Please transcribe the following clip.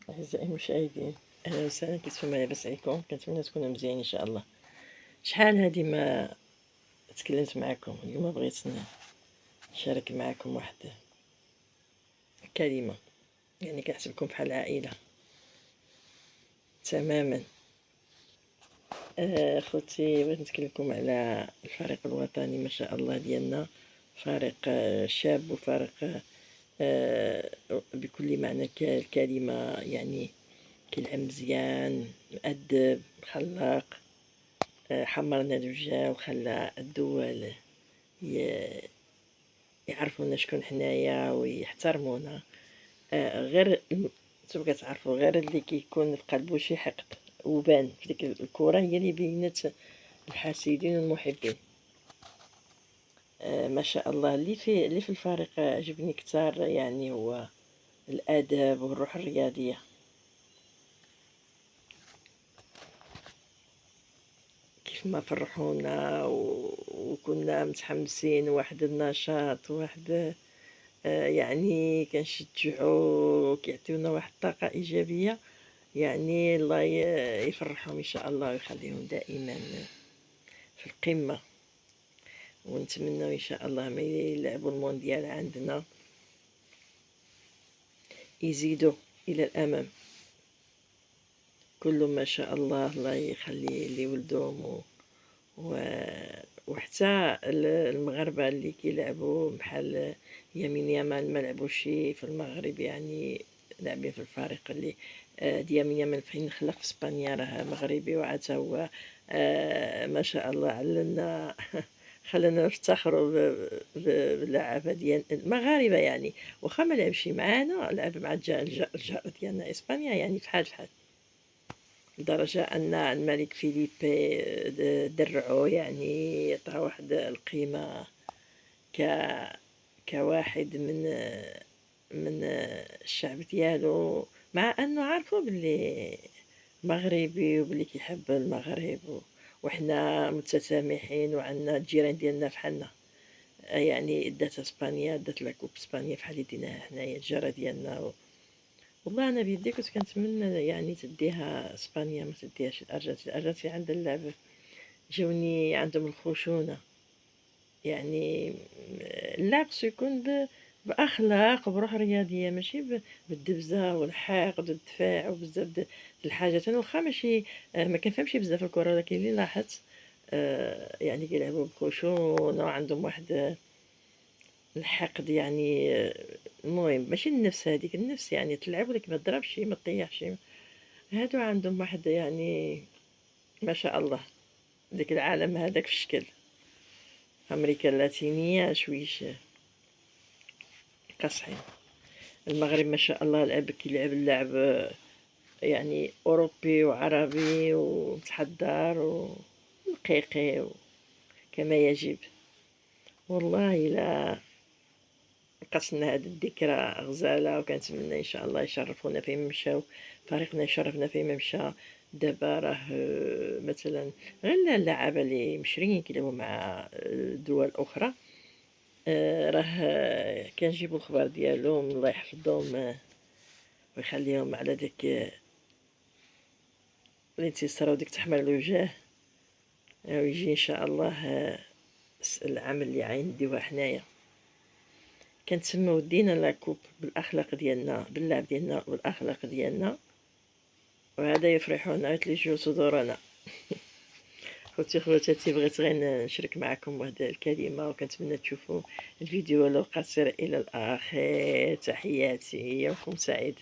أعزائي المشاهدين، أهلا وسهلا. كيتفهم لاباس عليكم؟ كنتمنى تكونوا مزيانين إن شاء الله. شحال هادي ما تكلمت معكم. اليوم بغيت نشارك معكم واحد الكلمة، يعني كنحسبكم بحال عائلة تماما. خوتي، بغيت نتكلمكم على الفريق الوطني ما شاء الله ديالنا. فريق شاب، وفريق بكل معنى الكلمة، يعني كيلعب مزيان، مؤدب، خلاق، حمرنا الوجه وخلى الدول يعرفونا شكون حنايا ويحترمونا. غير نتوما كتعرفوا، غير اللي كيكون في قلبه شي حقد وبان في ديك الكره هي اللي بينت الحاسدين والمحبين. ما شاء الله. اللي في الفريق عجبني كتار، يعني هو الادب والروح الرياضيه. كيف ما فرحونا وكنا متحمسين، واحد النشاط، واحد يعني كنشجعوا، كيعطيونا واحد الطاقة إيجابية. يعني الله يفرحهم إن شاء الله ويخليهم دائما في القمة. ونتمنى إن شاء الله ما يلعبوا المونديال عندنا يزيدوا إلى الأمام. كلهم ما شاء الله، الله يخلي لولدهم وحتى المغاربه اللي كيلعبوا بحال يمين يامال ما لعبوش في المغرب، يعني لاعبين في الفريق اللي ديال يمين يامال فين خلق في اسبانيا، راه مغربي وعاد هو ما شاء الله علنا خلينا نفتخروا باللعابه ديال المغاربه. يعني واخا ما لعبش معانا، لعب مع الجار ديالنا اسبانيا، يعني فحال فحال، لدرجة أن الملك فيليبي درعو، يعني عطاه واحد القيمة ك كواحد من الشعب ديالو، مع أنه عارفو بلي مغربي وبلي كيحب المغرب وحنا متسامحين وعندنا الجيران ديالنا فحالنا. يعني دات اسبانيا، دات لاكوب اسبانيا فحال يديناها حنايا الجارة ديالنا. والله انا بيدي كنت كنتمنى يعني تديها اسبانيا، ما تديهاش الارجنتين عندها اللعب، جاوني عندهم الخشونه. يعني اللعب خصو يكون باخلاق وبروح رياضيه، ماشي بالدبزه والحقد والدفاع وبزاف د الحاجات. انا واخا ماشي ما كنفهمش بزاف الكره، ولكن اللي لاحظت يعني كيلعبوا بخشونه وعندهم واحد الحقد. يعني المهم ماشي النفس، هذيك النفس يعني تلعب ولكن ما تضربش ما تطيحش. هادو عندهم واحد يعني ما شاء الله. ديك العالم هذاك في الشكل امريكا اللاتينيه شويش قاصحين. المغرب ما شاء الله لعب كيلعب اللعب يعني اوروبي وعربي ومتحضر ونقيقي كما يجب. والله الا بقاتلنا هاد الذكرى غزاله، وكنتمنى ان شاء الله يشرفونا فين مشاو، فريقنا يشرفنا فين مشى. دابا راه مثلا غير اللعابه اللي مشريين كيلعبوا مع دول اخرى، راه كنجيبوا الخبر ديالهم، الله يحفظهم ويخليهم على ديك الانتصار وديك تحمر الوجه. ويجي ان شاء الله العام اللي عنديوها حنايا. كنتسموا دينا لاكوب بالاخلاق ديالنا، باللعب ديالنا والاخلاق ديالنا، وهذا يفرحنا ويثلج صدورنا. خوتي خواتاتي، بغيت غير نشارك معكم واحد الكلمه، وكنتمنى تشوفوا الفيديو ولو قصير الى الاخر. تحياتي، يومكم سعيد.